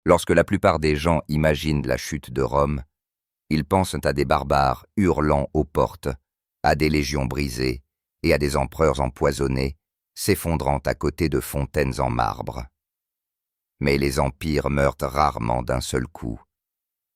Lorsque la plupart des gens imaginent la chute de Rome, ils pensent à des barbares hurlant aux portes, à des légions brisées et à des empereurs empoisonnés s'effondrant à côté de fontaines en marbre. Mais les empires meurent rarement d'un seul coup.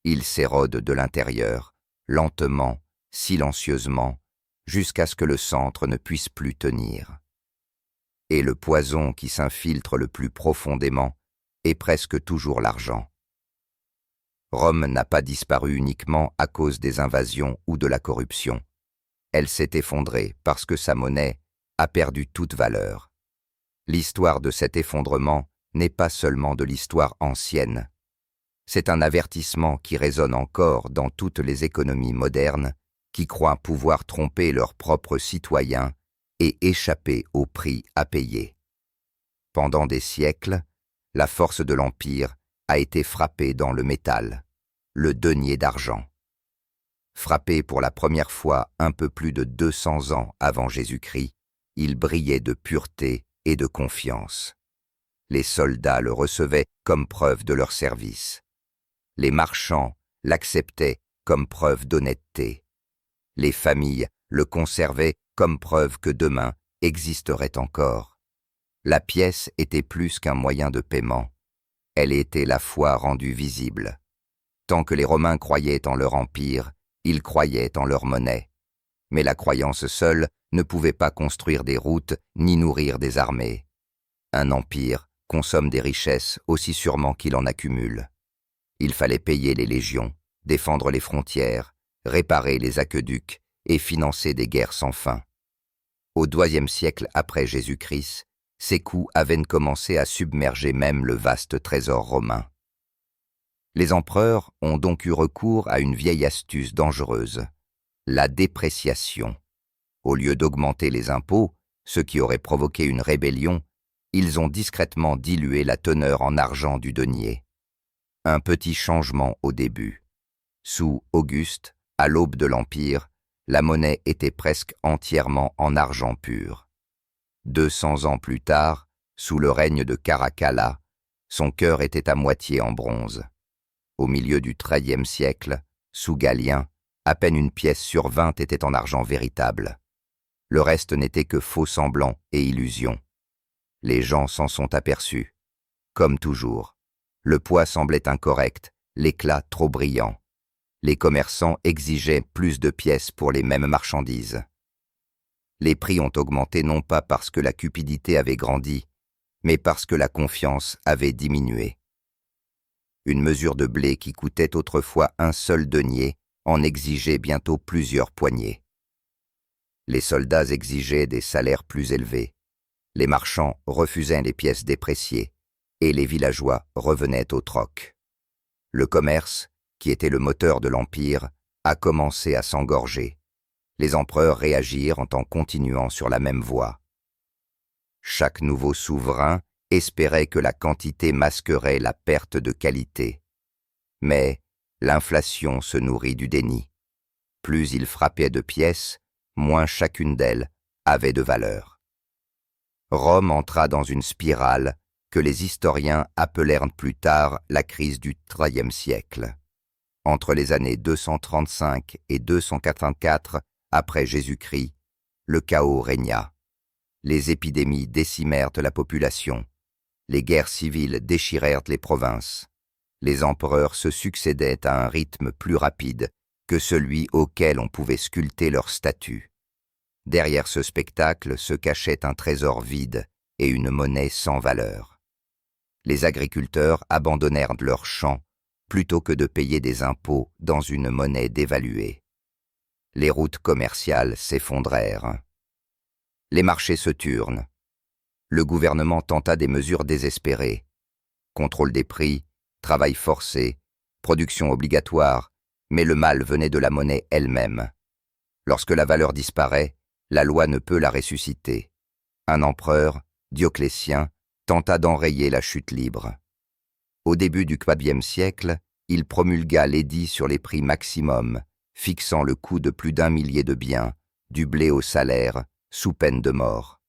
Ils s'érodent de l'intérieur, lentement, silencieusement, jusqu'à ce que le centre ne puisse plus tenir. Et le poison qui s'infiltre le plus profondément est presque toujours l'argent. Rome n'a pas disparu uniquement à cause des invasions ou de la corruption. Elle s'est effondrée parce que sa monnaie a perdu toute valeur. L'histoire de cet effondrement n'est pas seulement de l'histoire ancienne. C'est un avertissement qui résonne encore dans toutes les économies modernes qui croient pouvoir tromper leurs propres citoyens et échapper au prix à payer. Pendant des siècles, la force de l'Empire a été frappée dans le métal, le denier d'argent. Frappé pour la première fois un peu plus de 200 ans avant Jésus-Christ, il brillait de pureté et de confiance. Les soldats le recevaient comme preuve de leur service. Les marchands l'acceptaient comme preuve d'honnêteté. Les familles le conservaient comme preuve que demain existerait encore. La pièce était plus qu'un moyen de paiement. Elle était la foi rendue visible. Tant que les Romains croyaient en leur empire, ils croyaient en leur monnaie. Mais la croyance seule ne pouvait pas construire des routes ni nourrir des armées. Un empire consomme des richesses aussi sûrement qu'il en accumule. Il fallait payer les légions, défendre les frontières, réparer les aqueducs et financer des guerres sans fin. Au IIe siècle après Jésus-Christ, ces coûts avaient commencé à submerger même le vaste trésor romain. Les empereurs ont donc eu recours à une vieille astuce dangereuse, la dépréciation. Au lieu d'augmenter les impôts, ce qui aurait provoqué une rébellion, ils ont discrètement dilué la teneur en argent du denier. Un petit changement au début. Sous Auguste, à l'aube de l'Empire, la monnaie était presque entièrement en argent pur. 200 ans plus tard, sous le règne de Caracalla, son cœur était à moitié en bronze. Au milieu du XIIIe siècle, sous Galien, à peine une pièce sur 20 était en argent véritable. Le reste n'était que faux semblants et illusions. Les gens s'en sont aperçus. Comme toujours, le poids semblait incorrect, l'éclat trop brillant. Les commerçants exigeaient plus de pièces pour les mêmes marchandises. Les prix ont augmenté non pas parce que la cupidité avait grandi, mais parce que la confiance avait diminué. Une mesure de blé qui coûtait autrefois un seul denier en exigeait bientôt plusieurs poignées. Les soldats exigeaient des salaires plus élevés. Les marchands refusaient les pièces dépréciées et les villageois revenaient au troc. Le commerce, qui était le moteur de l'Empire, a commencé à s'engorger. Les empereurs réagirent en continuant sur la même voie. Chaque nouveau souverain espérait que la quantité masquerait la perte de qualité. Mais l'inflation se nourrit du déni. Plus il frappait de pièces, moins chacune d'elles avait de valeur. Rome entra dans une spirale que les historiens appelèrent plus tard la crise du IIIe siècle. Entre les années 235 et 284 après Jésus-Christ, le chaos régna. Les épidémies décimèrent la population. Les guerres civiles déchirèrent les provinces. Les empereurs se succédaient à un rythme plus rapide que celui auquel on pouvait sculpter leur statue. Derrière ce spectacle se cachait un trésor vide et une monnaie sans valeur. Les agriculteurs abandonnèrent leurs champs plutôt que de payer des impôts dans une monnaie dévaluée. Les routes commerciales s'effondrèrent. Les marchés se turnent. Le gouvernement tenta des mesures désespérées. Contrôle des prix, travail forcé, production obligatoire, mais le mal venait de la monnaie elle-même. Lorsque la valeur disparaît, la loi ne peut la ressusciter. Un empereur, Dioclétien, tenta d'enrayer la chute libre. Au début du IVe siècle, il promulgua l'édit sur les prix maximums, fixant le coût de plus d'1 millier de biens, du blé au salaire, sous peine de mort.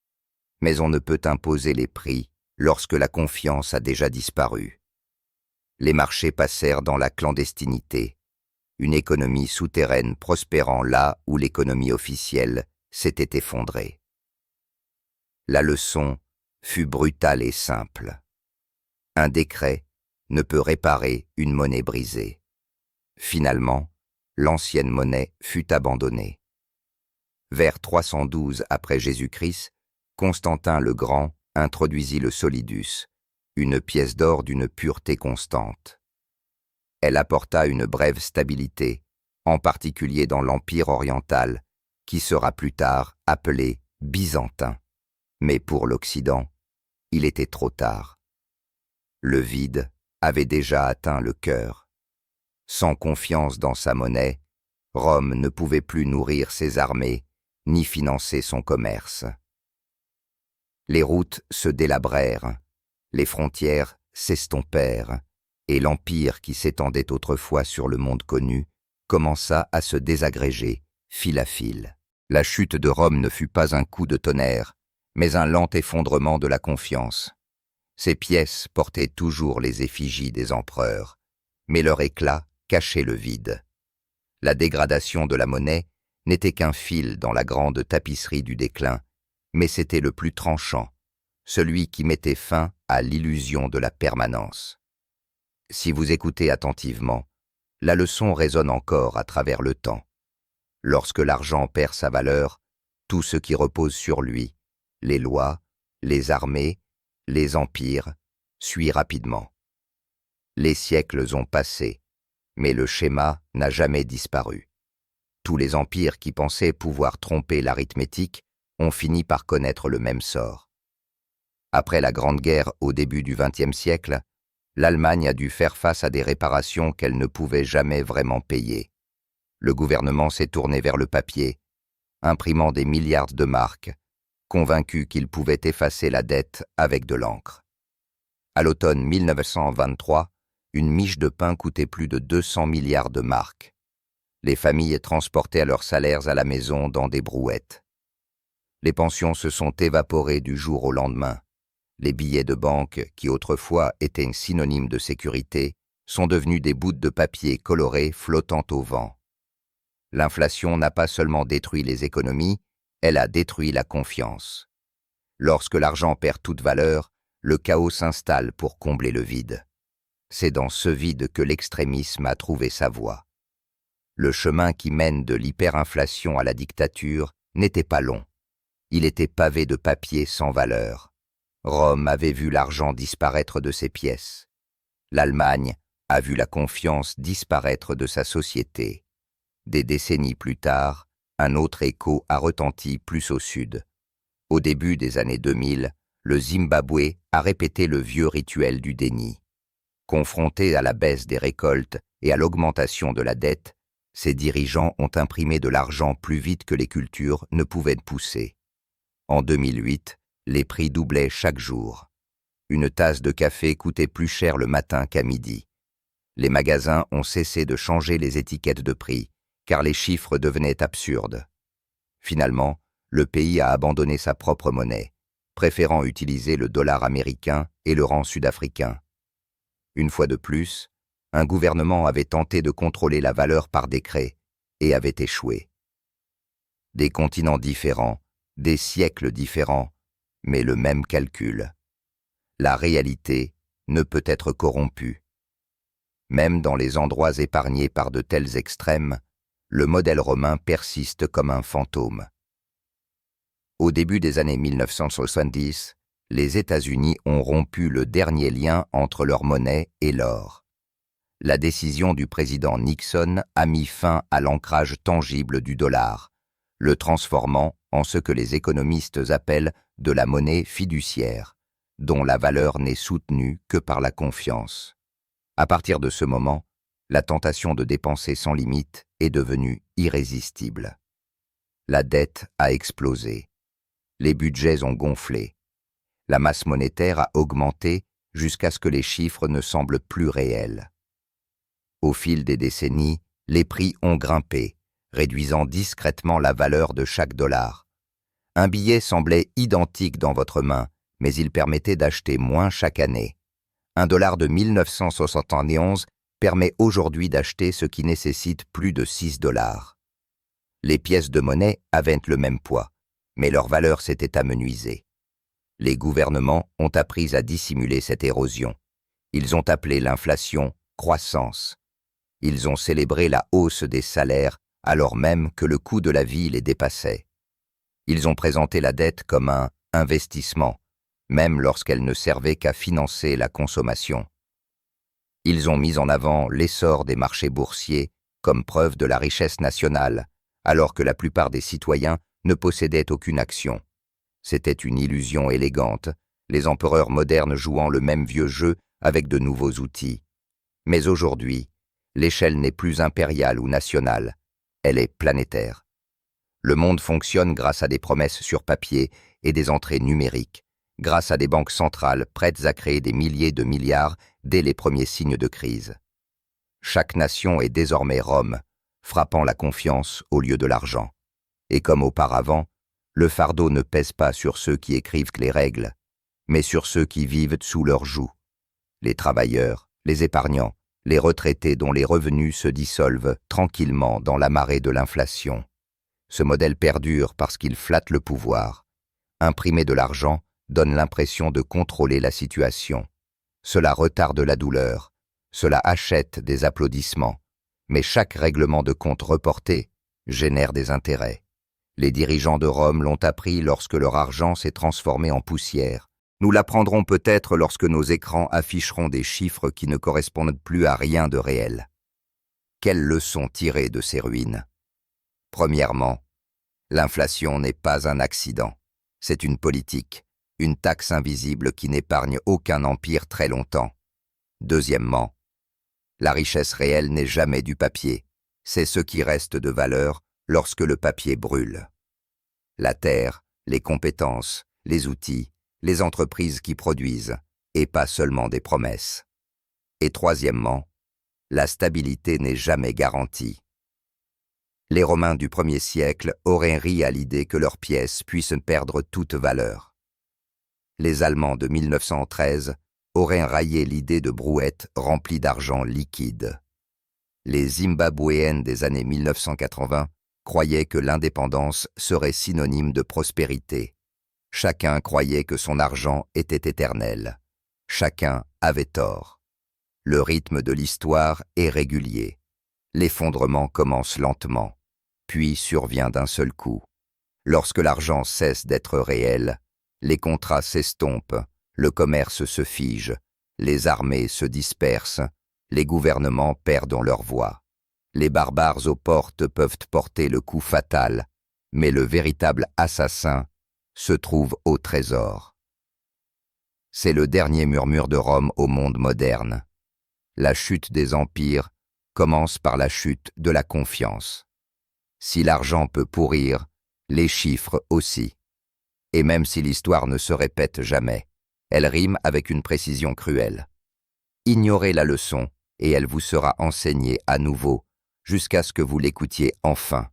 Mais on ne peut imposer les prix lorsque la confiance a déjà disparu. Les marchés passèrent dans la clandestinité, une économie souterraine prospérant là où l'économie officielle s'était effondrée. La leçon fut brutale et simple. Un décret ne peut réparer une monnaie brisée. Finalement, l'ancienne monnaie fut abandonnée. Vers 312 après Jésus-Christ, Constantin le Grand introduisit le solidus, une pièce d'or d'une pureté constante. Elle apporta une brève stabilité, en particulier dans l'Empire oriental, qui sera plus tard appelé byzantin. Mais pour l'Occident, il était trop tard. Le vide avait déjà atteint le cœur. Sans confiance dans sa monnaie, Rome ne pouvait plus nourrir ses armées, ni financer son commerce. Les routes se délabrèrent, les frontières s'estompèrent, et l'empire qui s'étendait autrefois sur le monde connu commença à se désagréger, fil à fil. La chute de Rome ne fut pas un coup de tonnerre, mais un lent effondrement de la confiance. Ses pièces portaient toujours les effigies des empereurs, mais leur éclat cachait le vide. La dégradation de la monnaie n'était qu'un fil dans la grande tapisserie du déclin, mais c'était le plus tranchant, celui qui mettait fin à l'illusion de la permanence. Si vous écoutez attentivement, la leçon résonne encore à travers le temps. Lorsque l'argent perd sa valeur, tout ce qui repose sur lui, les lois, les armées, les empires, suit rapidement. Les siècles ont passé, mais le schéma n'a jamais disparu. Tous les empires qui pensaient pouvoir tromper l'arithmétique ont fini par connaître le même sort. Après la Grande Guerre au début du XXe siècle, l'Allemagne a dû faire face à des réparations qu'elle ne pouvait jamais vraiment payer. Le gouvernement s'est tourné vers le papier, imprimant des milliards de marques, convaincu qu'il pouvait effacer la dette avec de l'encre. À l'automne 1923, une miche de pain coûtait plus de 200 milliards de marques. Les familles transportaient leurs salaires à la maison dans des brouettes. Les pensions se sont évaporées du jour au lendemain. Les billets de banque, qui autrefois étaient un synonyme de sécurité, sont devenus des bouts de papier colorés flottant au vent. L'inflation n'a pas seulement détruit les économies, elle a détruit la confiance. Lorsque l'argent perd toute valeur, le chaos s'installe pour combler le vide. C'est dans ce vide que l'extrémisme a trouvé sa voie. Le chemin qui mène de l'hyperinflation à la dictature n'était pas long. Il était pavé de papier sans valeur. Rome avait vu l'argent disparaître de ses pièces. L'Allemagne a vu la confiance disparaître de sa société. Des décennies plus tard, un autre écho a retenti plus au sud. Au début des années 2000, le Zimbabwe a répété le vieux rituel du déni. Confrontés à la baisse des récoltes et à l'augmentation de la dette, ses dirigeants ont imprimé de l'argent plus vite que les cultures ne pouvaient pousser. En 2008, les prix doublaient chaque jour. Une tasse de café coûtait plus cher le matin qu'à midi. Les magasins ont cessé de changer les étiquettes de prix, car les chiffres devenaient absurdes. Finalement, le pays a abandonné sa propre monnaie, préférant utiliser le dollar américain et le rand sud-africain. Une fois de plus, un gouvernement avait tenté de contrôler la valeur par décret et avait échoué. Des continents différents, des siècles différents, mais le même calcul. La réalité ne peut être corrompue. Même dans les endroits épargnés par de tels extrêmes, le modèle romain persiste comme un fantôme. Au début des années 1970, les États-Unis ont rompu le dernier lien entre leur monnaie et l'or. La décision du président Nixon a mis fin à l'ancrage tangible du dollar, le transformant en ce que les économistes appellent de la monnaie fiduciaire, dont la valeur n'est soutenue que par la confiance. À partir de ce moment, la tentation de dépenser sans limite est devenue irrésistible. La dette a explosé. Les budgets ont gonflé. La masse monétaire a augmenté jusqu'à ce que les chiffres ne semblent plus réels. Au fil des décennies, les prix ont grimpé, réduisant discrètement la valeur de chaque dollar. Un billet semblait identique dans votre main, mais il permettait d'acheter moins chaque année. Un dollar de 1971 permet aujourd'hui d'acheter ce qui nécessite plus de 6 dollars. Les pièces de monnaie avaient le même poids, mais leur valeur s'était amenuisée. Les gouvernements ont appris à dissimuler cette érosion. Ils ont appelé l'inflation croissance. Ils ont célébré la hausse des salaires alors même que le coût de la vie les dépassait. Ils ont présenté la dette comme un investissement, même lorsqu'elle ne servait qu'à financer la consommation. Ils ont mis en avant l'essor des marchés boursiers comme preuve de la richesse nationale, alors que la plupart des citoyens ne possédaient aucune action. C'était une illusion élégante, les empereurs modernes jouant le même vieux jeu avec de nouveaux outils. Mais aujourd'hui, l'échelle n'est plus impériale ou nationale, elle est planétaire. Le monde fonctionne grâce à des promesses sur papier et des entrées numériques, grâce à des banques centrales prêtes à créer des milliers de milliards dès les premiers signes de crise. Chaque nation est désormais Rome, frappant la confiance au lieu de l'argent. Et comme auparavant, le fardeau ne pèse pas sur ceux qui écrivent les règles, mais sur ceux qui vivent sous leur joug. Les travailleurs, les épargnants, les retraités dont les revenus se dissolvent tranquillement dans la marée de l'inflation. Ce modèle perdure parce qu'il flatte le pouvoir. Imprimer de l'argent donne l'impression de contrôler la situation. Cela retarde la douleur, cela achète des applaudissements, mais chaque règlement de compte reporté génère des intérêts. Les dirigeants de Rome l'ont appris lorsque leur argent s'est transformé en poussière. Nous l'apprendrons peut-être lorsque nos écrans afficheront des chiffres qui ne correspondent plus à rien de réel. Quelle leçon tirer de ces ruines? Premièrement, l'inflation n'est pas un accident. C'est une politique, une taxe invisible qui n'épargne aucun empire très longtemps. Deuxièmement, la richesse réelle n'est jamais du papier. C'est ce qui reste de valeur lorsque le papier brûle. La terre, les compétences, les outils, les entreprises qui produisent, et pas seulement des promesses. Et troisièmement, la stabilité n'est jamais garantie. Les Romains du 1er siècle auraient ri à l'idée que leurs pièces puissent perdre toute valeur. Les Allemands de 1913 auraient raillé l'idée de brouettes remplies d'argent liquide. Les Zimbabwéennes des années 1980 croyaient que l'indépendance serait synonyme de prospérité. Chacun croyait que son argent était éternel. Chacun avait tort. Le rythme de l'histoire est régulier. L'effondrement commence lentement, puis survient d'un seul coup. Lorsque l'argent cesse d'être réel, les contrats s'estompent, le commerce se fige, les armées se dispersent, les gouvernements perdent leur voix. Les barbares aux portes peuvent porter le coup fatal, mais le véritable assassin se trouve au trésor. C'est le dernier murmure de Rome au monde moderne. La chute des empires commence par la chute de la confiance. Si l'argent peut pourrir, les chiffres aussi. Et même si l'histoire ne se répète jamais, elle rime avec une précision cruelle. Ignorez la leçon et elle vous sera enseignée à nouveau jusqu'à ce que vous l'écoutiez enfin.